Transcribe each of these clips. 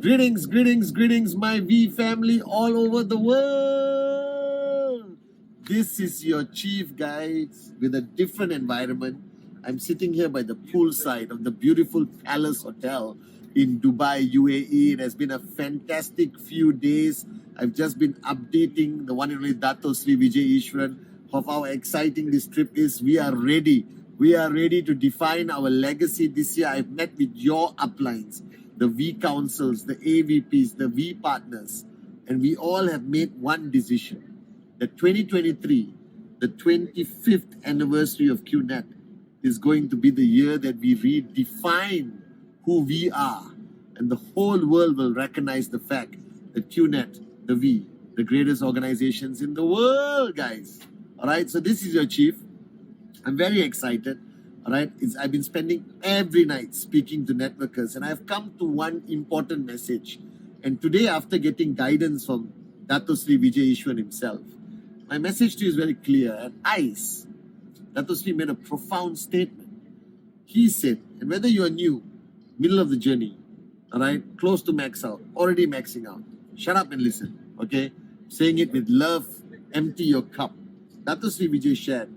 Greetings, greetings, greetings, my V family all over the world. This is your chief, guys, with a different environment. I'm sitting here by the poolside of the beautiful Palace Hotel in Dubai, UAE. It has been a fantastic few days. I've just been updating the one and only Dato Sri Vijay Ishwaran of how exciting this trip is. We are ready. We are ready to define our legacy this year. I've met with your uplines, the V councils, the AVPs, the V partners, and we all have made one decision. That 2023, the 25th anniversary of QNET, is going to be the year that we redefine who we are, and the whole world will recognize the fact that QNET, the V, the greatest organizations in the world, guys. All right, so this is your chief. I'm very excited. All right, I've been spending every night speaking to networkers, and I've come to one important message. And today, after getting guidance from Dato Sri Vijay Ishwaran himself, my message to you is very clear. At ICE, Dato Sri made a profound statement. He said, and whether you are new, middle of the journey, all right, close to max out, already maxing out, shut up and listen, okay? Saying it with love, empty your cup. Dato Sri Vijay shared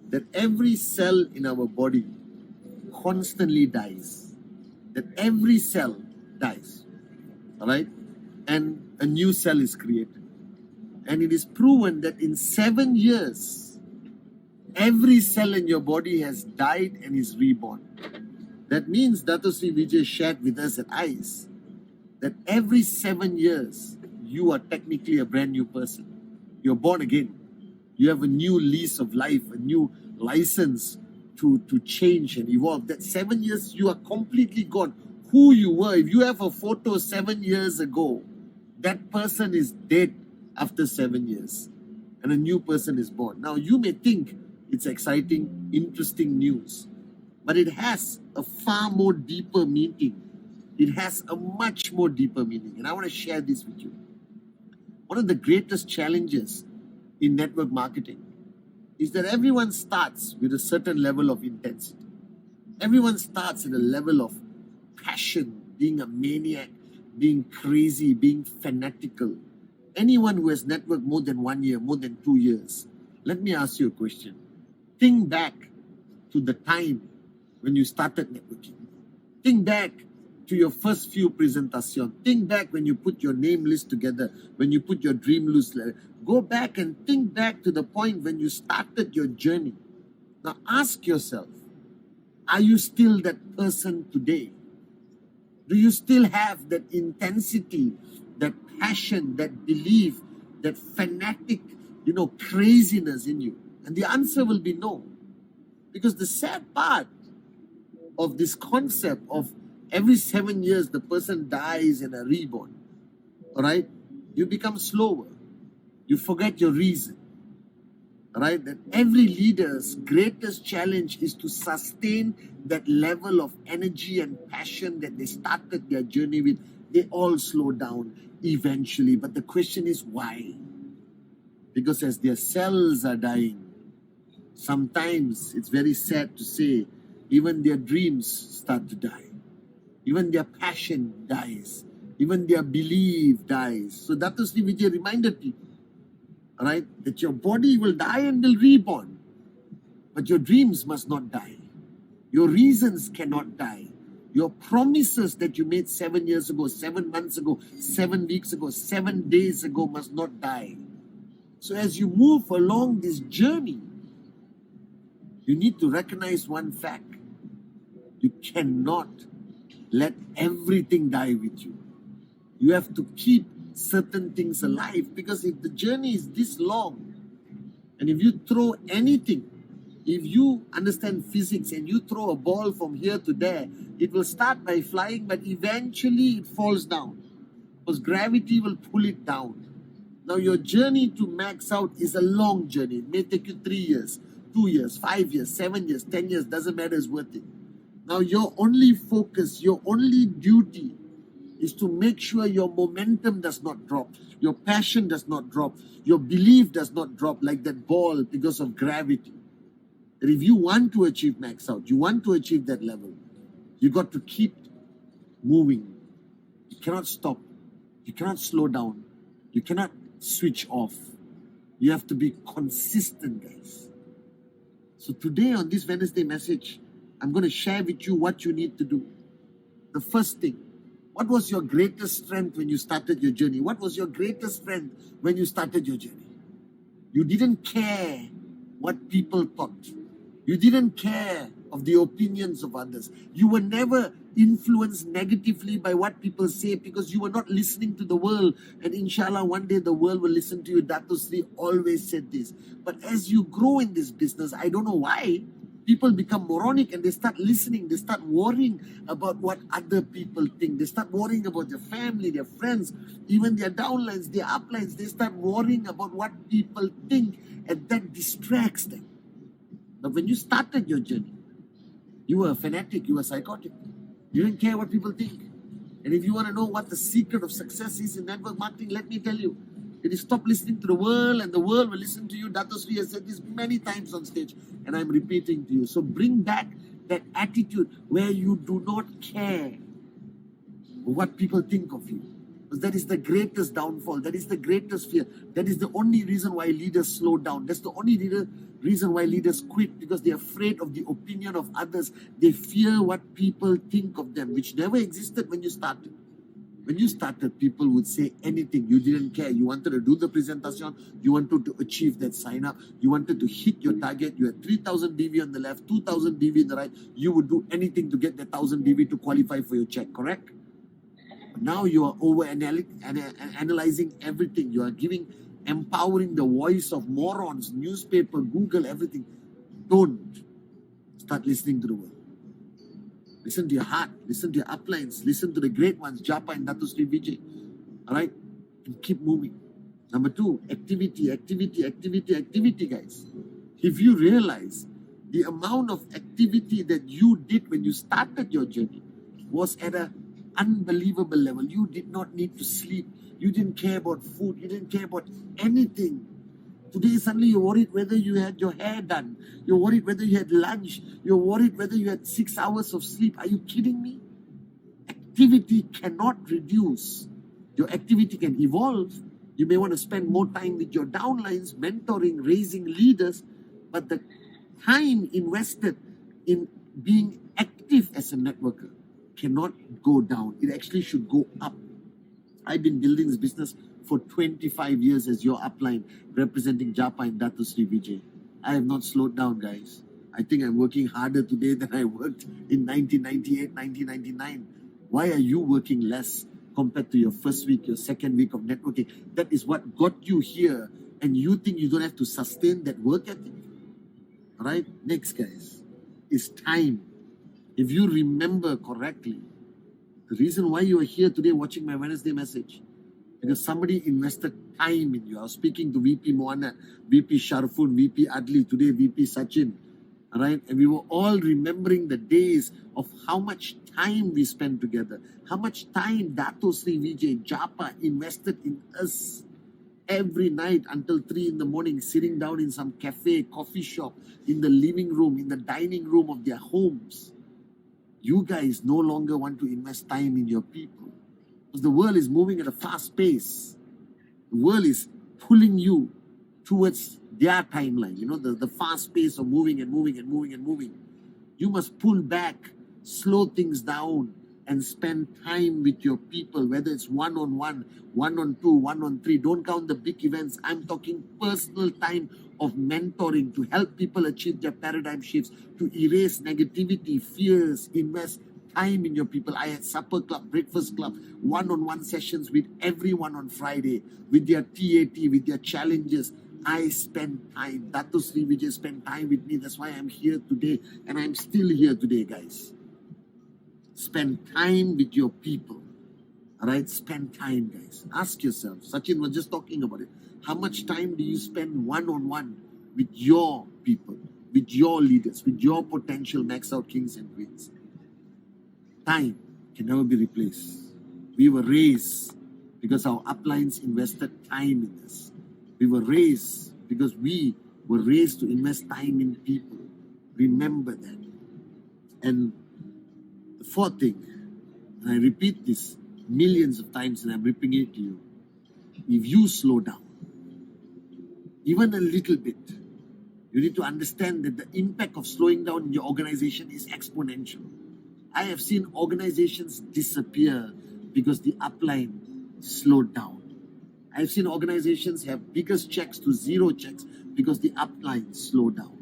that every cell in our body constantly dies. That every cell dies, all right? And a new cell is created. And it is proven that in 7 years, every cell in your body has died and is reborn. That means Dato Sri Vijay shared with us at ICE that every 7 years, you are technically a brand new person. You're born again. You have a new lease of life, a new license to change and evolve. That 7 years, you are completely gone. Who you were, if you have a photo 7 years ago, that person is dead after 7 years. And a new person is born. Now, you may think it's exciting, interesting news, but it has a far more deeper meaning. It has a much more deeper meaning. And I want to share this with you. One of the greatest challenges in network marketing is that everyone starts with a certain level of intensity. Everyone starts at a level of passion, being a maniac, being crazy, being fanatical. Anyone who has networked more than 1 year, more than 2 years, let me ask you a question. Think back to the time when you started networking. Think back to your first few presentations. Think back when you put your name list together, when you put your dream list. Go back and think back to the point when you started your journey. Now ask yourself, are you still that person today? Do you still have that intensity, that passion, that belief, that fanatic, craziness in you? And the answer will be no. Because the sad part of this concept of every 7 years the person dies and are reborn, all right, you become slower. You forget your reason, all right? That every leader's greatest challenge is to sustain that level of energy and passion that they started their journey with. They all slow down eventually. But the question is why? Because as their cells are dying, sometimes it's very sad to say, even their dreams start to die. Even their passion dies. Even their belief dies. So Dato Sri Vijay reminded people, all right, that your body will die and will reborn. But your dreams must not die. Your reasons cannot die. Your promises that you made 7 years ago, 7 months ago, 7 weeks ago, 7 days ago must not die. So as you move along this journey, you need to recognize one fact. You cannot let everything die with you. You have to keep certain things alive, because if the journey is this long, and if you throw anything, if you understand physics and you throw a ball from here to there, it will start by flying, but eventually it falls down because gravity will pull it down. Now your journey to max out is a long journey. It may take you 3 years, 2 years, 5 years, 7 years, 10 years, doesn't matter, it's worth it. Now your only focus, your only duty is to make sure your momentum does not drop, your passion does not drop, your belief does not drop like that ball because of gravity. that if you want to achieve max out, you want to achieve that level, you got to keep moving. You cannot stop. You cannot slow down. You cannot switch off. You have to be consistent, guys. So today on this Wednesday message, I'm going to share with you what you need to do. The first thing, what was your greatest strength when you started your journey? What was your greatest strength when you started your journey? You didn't care what people thought. You didn't care of the opinions of others. You were never influenced negatively by what people say because you were not listening to the world. And inshallah, one day the world will listen to you. Dato Sri always said this. But as you grow in this business, I don't know why, people become moronic and they start listening. They start worrying about what other people think. They start worrying about their family, their friends, even their downlines, their uplines. They start worrying about what people think, and that distracts them. But when you started your journey, you were a fanatic, you were psychotic. You didn't care what people think. And if you want to know what the secret of success is in network marketing, let me tell you. It is stop listening to the world and the world will listen to you. Dato Sri has said this many times on stage and I'm repeating to you. So bring back that attitude where you do not care what people think of you. Because that is the greatest downfall. That is the greatest fear. That is the only reason why leaders slow down. That's the only reason why leaders quit, because they're afraid of the opinion of others. They fear what people think of them, which never existed when you started. When you started, people would say anything. You didn't care. You wanted to do the presentation. You wanted to achieve that sign up. You wanted to hit your target. You had 3,000 DV on the left, 2,000 DV on the right. You would do anything to get that 1,000 DV to qualify for your check, correct? But now you are analyzing everything. You are empowering the voice of morons, newspaper, Google, everything. Don't start listening to the world. Listen to your heart. Listen to your uplines. Listen to the great ones, Japa and Dato Sri Vijay. All right? And keep moving. Number 2, activity, guys. If you realize the amount of activity that you did when you started your journey was at an unbelievable level. You did not need to sleep. You didn't care about food. You didn't care about anything. Today, suddenly you're worried whether you had your hair done. You're worried whether you had lunch. You're worried whether you had 6 hours of sleep. Are you kidding me? Activity cannot reduce. Your activity can evolve. You may want to spend more time with your downlines, mentoring, raising leaders. But the time invested in being active as a networker cannot go down. It actually should go up. I've been building this business for 25 years as your upline, representing Japa and Dato Sri Vijay. I have not slowed down, guys. I think I'm working harder today than I worked in 1998, 1999. Why are you working less compared to your first week, your second week of networking? That is what got you here, and you think you don't have to sustain that work ethic? All right? Next, guys, is time. If you remember correctly, the reason why you are here today watching my Wednesday message, because somebody invested time in you. I was speaking to VP Moana, VP Sharfun, VP Adli, today VP Sachin. All right? And we were all remembering the days of how much time we spent together, how much time Dato Sri Vijay, Japa invested in us every night until 3 in the morning, sitting down in some cafe, coffee shop, in the living room, in the dining room of their homes. You guys no longer want to invest time in your people. Because the world is moving at a fast pace. The world is pulling you towards their timeline. You know, the fast pace of moving and moving and moving and moving. You must pull back, slow things down, and spend time with your people, whether it's one-on-one, one-on-two, one-on-three. Don't count the big events. I'm talking personal time of mentoring to help people achieve their paradigm shifts, to erase negativity, fears, invest time in your people. I had supper club, breakfast club, one-on-one sessions with everyone on Friday, with their TAT, with their challenges. I spent time. Dato Sri Vijay spent time with me. That's why I'm here today, and I'm still here today, guys. Spend time with your people. All right? Spend time, guys. Ask yourself. Sachin was just talking about it. How much time do you spend one-on-one with your people, with your leaders, with your potential max out kings and queens? Time can never be replaced. We were raised because our uplines invested time in us. We were raised because we were raised to invest time in people. Remember that. And the fourth thing, and I repeat this millions of times and I'm repeating it to you, if you slow down, even a little bit, you need to understand that the impact of slowing down in your organization is exponential. I have seen organizations disappear because the upline slowed down. I've seen organizations have biggest checks to zero checks because the upline slowed down.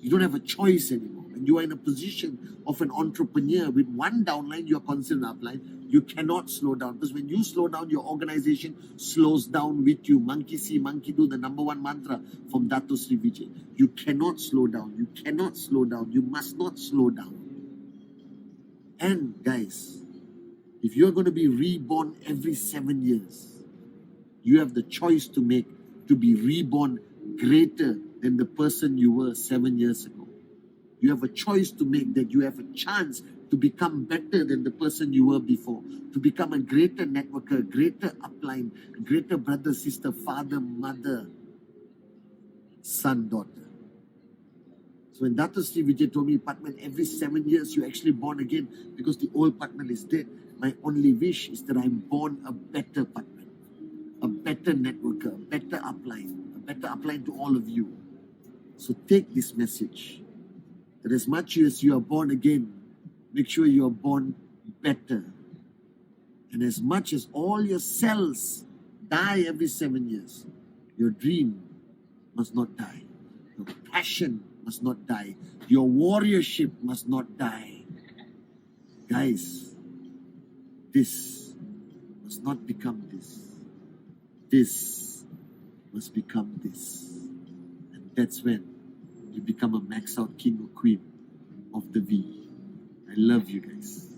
You don't have a choice anymore. When you are in a position of an entrepreneur with one downline, you are considered an upline. You cannot slow down, because when you slow down, your organization slows down with you. Monkey see, monkey do, the number one mantra from Dato Sri Vijay. You cannot slow down. You cannot slow down. You must not slow down. And guys, if you're going to be reborn every 7 years, you have the choice to make to be reborn greater than the person you were 7 years ago. You have a choice to make that you have a chance to become better than the person you were before, to become a greater networker, greater upline, greater brother, sister, father, mother, son, daughter. So when Dato Sri Vijay told me, Pathman, every 7 years you're actually born again because the old Pathman is dead. My only wish is that I'm born a better Pathman, a better networker, a better upline to all of you. So take this message, that as much as you are born again, make sure you are born better. And as much as all your cells die every 7 years, your dream must not die. Your passion must not die. Your warriorship must not die. Guys, this must not become this. This must become this. And that's when you become a max out king or queen of the V. I love you guys.